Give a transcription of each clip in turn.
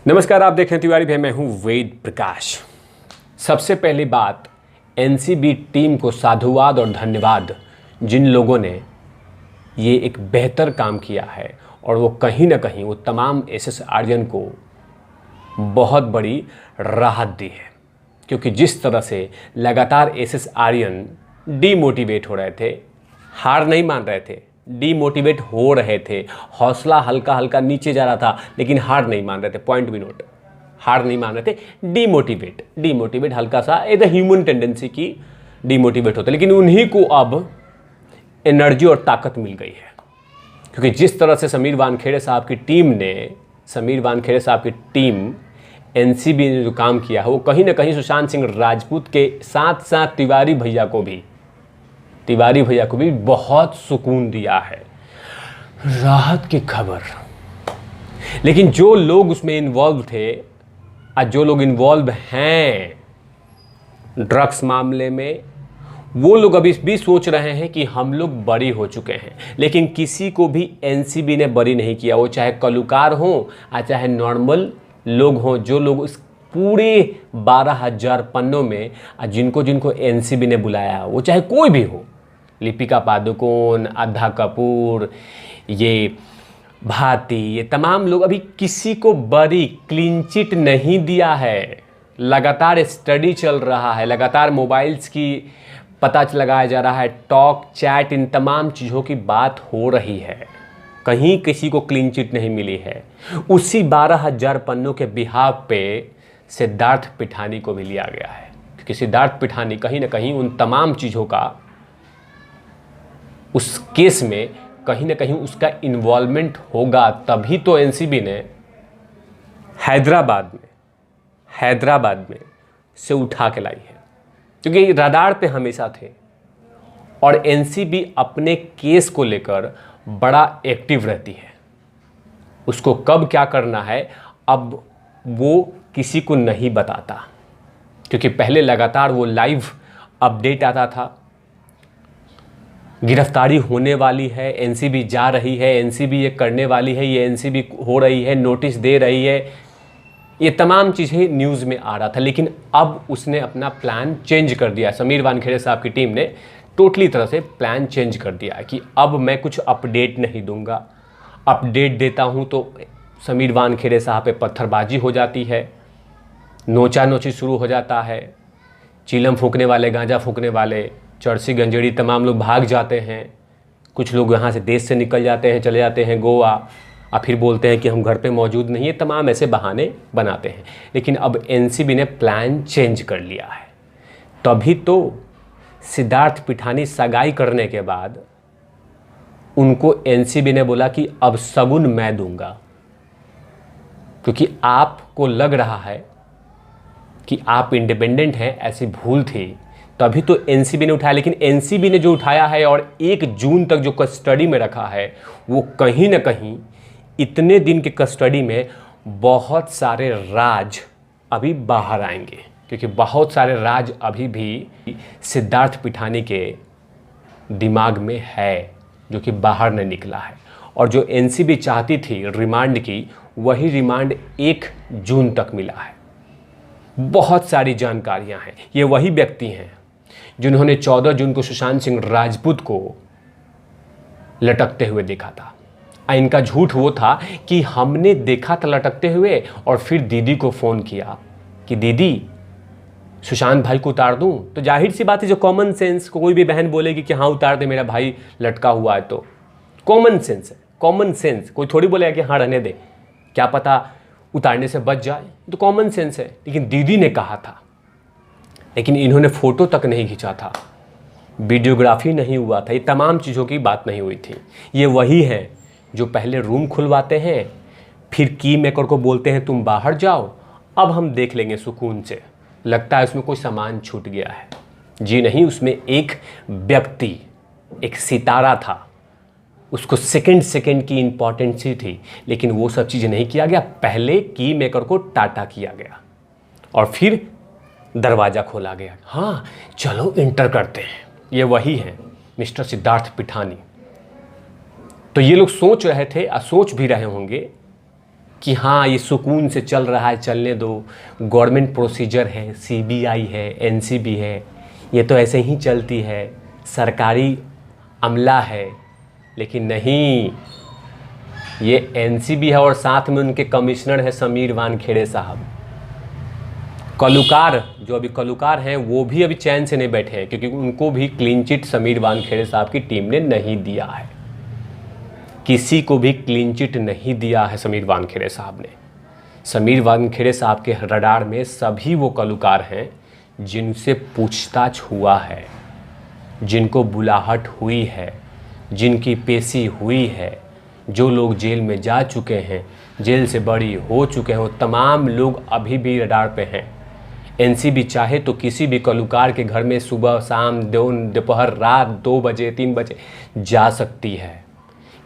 नमस्कार, आप देख रहे हैं तिवारी भाई, मैं हूं वेद प्रकाश। सबसे पहली बात, एनसीबी टीम को साधुवाद और धन्यवाद, जिन लोगों ने ये एक बेहतर काम किया है और वो कहीं ना कहीं वो तमाम एसएस आर्यन को बहुत बड़ी राहत दी है। क्योंकि जिस तरह से लगातार एसएस आर्यन डीमोटिवेट हो रहे थे, हार नहीं मान रहे थे, डीमोटिवेट हो रहे थे, हौसला हल्का हल्का नीचे जा रहा था, लेकिन हार नहीं मान रहे थे। पॉइंट भी नोट, हार नहीं मान रहे थे, डीमोटिवेट हल्का सा ए द ह्यूमन टेंडेंसी की डीमोटिवेट होता है। लेकिन उन्हीं को अब एनर्जी और ताकत मिल गई है। क्योंकि जिस तरह से समीर वानखेड़े साहब की टीम एनसीबी ने जो काम किया है, वो कहीं ना कहीं सुशांत सिंह राजपूत के साथ साथ तिवारी भैया को भी बहुत सुकून दिया है, राहत की खबर। लेकिन जो लोग उसमें इन्वॉल्व थे और जो लोग इन्वॉल्व हैं ड्रग्स मामले में, वो लोग अभी भी सोच रहे हैं कि हम लोग बरी हो चुके हैं। लेकिन किसी को भी एनसीबी ने बरी नहीं किया, वो चाहे कलुकार हो या चाहे नॉर्मल लोग हों। जो लोग इस पूरे 12,000 पन्नों में जिनको एनसीबी ने बुलाया, वो चाहे कोई भी हो, लिपिका पादुकोण, आधा कपूर, ये भाती, ये तमाम लोग, अभी किसी को बरी क्लीन चिट नहीं दिया है। लगातार स्टडी चल रहा है, लगातार मोबाइल्स की पता लगाया जा रहा है, टॉक चैट, इन तमाम चीज़ों की बात हो रही है। कहीं किसी को क्लीन चिट नहीं मिली है। उसी 12,000 पन्नों के बिहाफ पे सिद्धार्थ पिठानी को भी लिया गया है। क्योंकि सिद्धार्थ पिठानी कहीं ना कहीं उन तमाम चीज़ों का, उस केस में कहीं ना कहीं उसका इन्वॉल्वमेंट होगा, तभी तो एनसीबी ने हैदराबाद में से उठा के लाई है। क्योंकि रडार पे हमेशा थे और एनसीबी अपने केस को लेकर बड़ा एक्टिव रहती है। उसको कब क्या करना है अब वो किसी को नहीं बताता। क्योंकि पहले लगातार वो लाइव अपडेट आता था, गिरफ्तारी होने वाली है, एनसीबी जा रही है, एनसीबी ये करने वाली है, ये एनसीबी हो रही है, नोटिस दे रही है, ये तमाम चीज़ें न्यूज़ में आ रहा था। लेकिन अब उसने अपना प्लान चेंज कर दिया। समीर वानखेड़े साहब की टीम ने टोटली तरह से प्लान चेंज कर दिया है कि अब मैं कुछ अपडेट नहीं दूंगा। अपडेट देता हूं तो समीर वानखेड़े साहब पे पत्थरबाजी हो जाती है, नोचा नोची शुरू हो जाता है, चीलम फूंकने वाले, गांजा फूंकने वाले, चरसी गंजेड़ी तमाम लोग भाग जाते हैं। कुछ लोग यहाँ से देश से निकल जाते हैं, चले जाते हैं गोवा, और फिर बोलते हैं कि हम घर पे मौजूद नहीं है। तमाम ऐसे बहाने बनाते हैं। लेकिन अब एनसीबी ने प्लान चेंज कर लिया है। तभी तो सिद्धार्थ पिठानी सगाई करने के बाद उनको एनसीबी ने बोला कि अब सगुन मैं दूंगा। क्योंकि आपको लग रहा है कि आप इंडिपेंडेंट हैं, ऐसी भूल थी, तभी तो एनसीबी ने उठाया। लेकिन एनसीबी ने जो उठाया है और 1 जून तक जो कस्टडी में रखा है, वो कहीं ना कहीं इतने दिन के कस्टडी में बहुत सारे राज अभी बाहर आएंगे। क्योंकि बहुत सारे राज अभी भी सिद्धार्थ पिठानी के दिमाग में है, जो कि बाहर नहीं निकला है। और जो एनसीबी चाहती थी रिमांड की, वही रिमांड 1 जून तक मिला है। बहुत सारी जानकारियां हैं। ये वही व्यक्ति हैं जिन्होंने 14 जून को सुशांत सिंह राजपूत को लटकते हुए देखा था। इनका झूठ वो था कि हमने देखा था लटकते हुए, और फिर दीदी को फ़ोन किया कि दीदी सुशांत भाई को उतार दूं। तो जाहिर सी बात है, जो कॉमन सेंस, कोई भी बहन बोलेगी कि हाँ उतार दे, मेरा भाई लटका हुआ है, तो कॉमन सेंस है। कॉमन सेंस, कोई थोड़ी बोलेगा कि हाँ रहने दे, क्या पता उतारने से बच जाए, तो कॉमन सेंस है। लेकिन दीदी ने कहा था। लेकिन इन्होंने फ़ोटो तक नहीं खींचा था, वीडियोग्राफी नहीं हुआ था, ये तमाम चीज़ों की बात नहीं हुई थी। ये वही हैं जो पहले रूम खुलवाते हैं, फिर की मेकर को बोलते हैं तुम बाहर जाओ, अब हम देख लेंगे सुकून से। लगता है उसमें कोई सामान छूट गया है। जी नहीं, उसमें एक व्यक्ति, एक सितारा था, उसको सेकंड की इंपॉर्टेंसी थी। लेकिन वो सब चीज़ नहीं किया गया। पहले की मेकर को टाटा किया गया और फिर दरवाज़ा खोला गया, हाँ चलो इंटर करते हैं। ये वही है मिस्टर सिद्धार्थ पिठानी। तो ये लोग सोच रहे थे, सोच भी रहे होंगे कि हाँ ये सुकून से चल रहा है, चलने दो, गवर्नमेंट प्रोसीजर है, सीबीआई है, एनसीबी है, ये तो ऐसे ही चलती है, सरकारी अमला है। लेकिन नहीं, ये एनसीबी है और साथ में उनके कमिश्नर है समीर वानखेड़े साहब। कलुकार, जो अभी कलुकार हैं वो भी अभी चैन से नहीं बैठे हैं, क्योंकि उनको भी क्लीन चिट समीर वानखेड़े साहब की टीम ने नहीं दिया है। किसी को भी क्लीन चिट नहीं दिया है समीर वानखेड़े साहब ने। समीर वानखेड़े साहब के रडार में सभी वो कलुकार हैं जिनसे पूछताछ हुआ है, जिनको बुलाहट हुई है, जिनकी पेशी हुई है, जो लोग जेल में जा चुके हैं, जेल से बरी हो चुके हैं, वो तमाम लोग अभी भी रडार पे हैं। एनसीबी चाहे तो किसी भी कलुकार के घर में सुबह शाम दोपहर रात 2 बजे 3 बजे जा सकती है,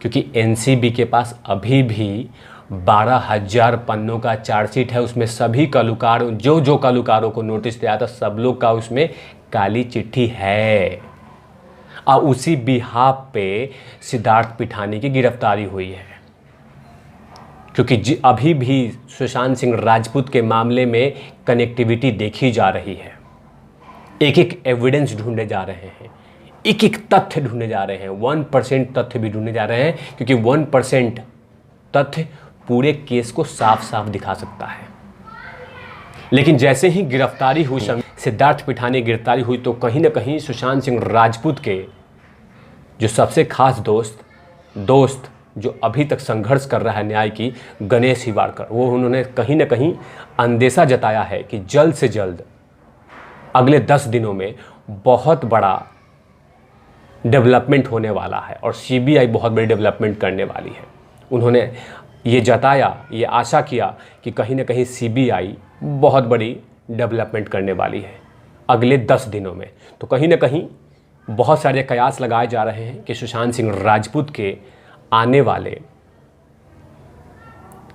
क्योंकि एनसीबी के पास अभी भी 12,000 पन्नों का चार्जशीट है। उसमें सभी कलुकार, जो कलुकारों को नोटिस दिया था, सब लोग का उसमें काली चिट्ठी है। और उसी बिहाफ पे सिद्धार्थ पिठानी की गिरफ्तारी हुई है, क्योंकि अभी भी सुशांत सिंह राजपूत के मामले में कनेक्टिविटी देखी जा रही है। एक एक एविडेंस ढूंढे जा रहे हैं, एक एक तथ्य ढूंढे जा रहे हैं, 1% तथ्य भी ढूंढे जा रहे हैं, क्योंकि 1% तथ्य पूरे केस को साफ साफ दिखा सकता है। लेकिन जैसे ही गिरफ्तारी हुई, सिद्धार्थ पिठानी गिरफ्तारी हुई, तो कहीं ना कहीं सुशांत सिंह राजपूत के जो सबसे खास दोस्त जो अभी तक संघर्ष कर रहा है न्याय की, गणेश हिवाड़कर, वो उन्होंने कहीं ना कहीं अंदेशा जताया है कि जल्द से जल्द अगले 10 दिनों में बहुत बड़ा डेवलपमेंट होने वाला है और सीबीआई बहुत बड़ी डेवलपमेंट करने वाली है। उन्होंने ये जताया, ये आशा किया कि कहीं ना कहीं सीबीआई बहुत बड़ी डेवलपमेंट करने वाली है अगले 10 दिनों में। तो कहीं ना कहीं बहुत सारे कयास लगाए जा रहे हैं कि सुशांत सिंह राजपूत के आने वाले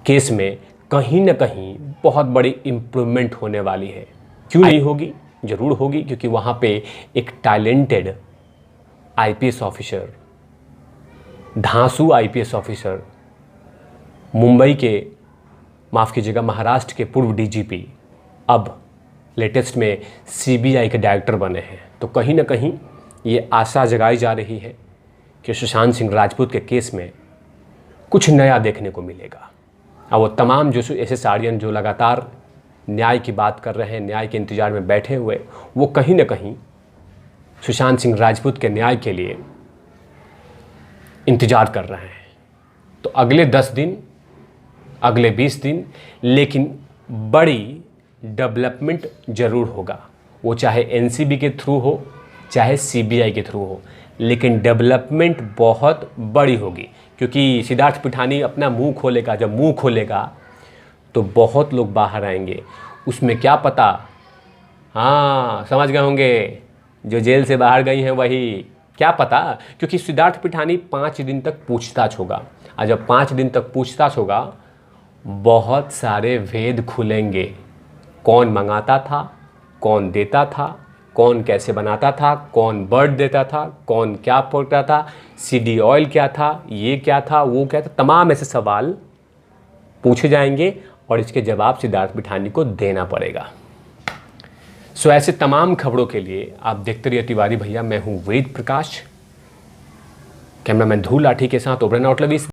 केस में कहीं ना कहीं बहुत बड़ी इम्प्रूवमेंट होने वाली है। क्यों नहीं होगी? ज़रूर होगी, क्योंकि वहाँ पे एक टैलेंटेड आईपीएस ऑफिसर, धांसू आईपीएस ऑफिसर, मुंबई के, माफ़ कीजिएगा, महाराष्ट्र के पूर्व डीजीपी अब लेटेस्ट में सीबीआई के डायरेक्टर बने हैं। तो कहीं ना कहीं ये आशा जगाई जा रही है कि सुशांत सिंह राजपूत के केस में कुछ नया देखने को मिलेगा। और वो तमाम जो एसएसआरियन जो लगातार न्याय की बात कर रहे हैं, न्याय के इंतज़ार में बैठे हुए, वो कहीं ना कहीं सुशांत सिंह राजपूत के न्याय के लिए इंतज़ार कर रहे हैं। तो अगले 10 दिन, अगले 20 दिन, लेकिन बड़ी डेवलपमेंट ज़रूर होगा। वो चाहे एनसीबी के थ्रू हो, चाहे सीबीआई के थ्रू हो, लेकिन डेवलपमेंट बहुत बड़ी होगी, क्योंकि सिद्धार्थ पिठानी अपना मुंह खोलेगा। जब मुंह खोलेगा तो बहुत लोग बाहर आएंगे। उसमें क्या पता, हाँ समझ गए होंगे, जो जेल से बाहर गई हैं वही, क्या पता, क्योंकि सिद्धार्थ पिठानी 5 दिन तक पूछताछ होगा। और जब 5 दिन तक पूछताछ होगा, बहुत सारे भेद खुलेंगे। कौन मंगाता था, कौन देता था, कौन कैसे बनाता था, कौन बर्ड देता था, कौन क्या पकड़ता था, सीडी ऑयल क्या था, ये क्या था, वो क्या था, तमाम ऐसे सवाल पूछे जाएंगे और इसके जवाब सिद्धार्थ पिठानी को देना पड़ेगा। सो ऐसे तमाम खबरों के लिए आप देखते रहिए तिवारी भैया। मैं हूँ वेद प्रकाश, कैमरामैन धूल लाठी के साथ ओबरन आउटलवी।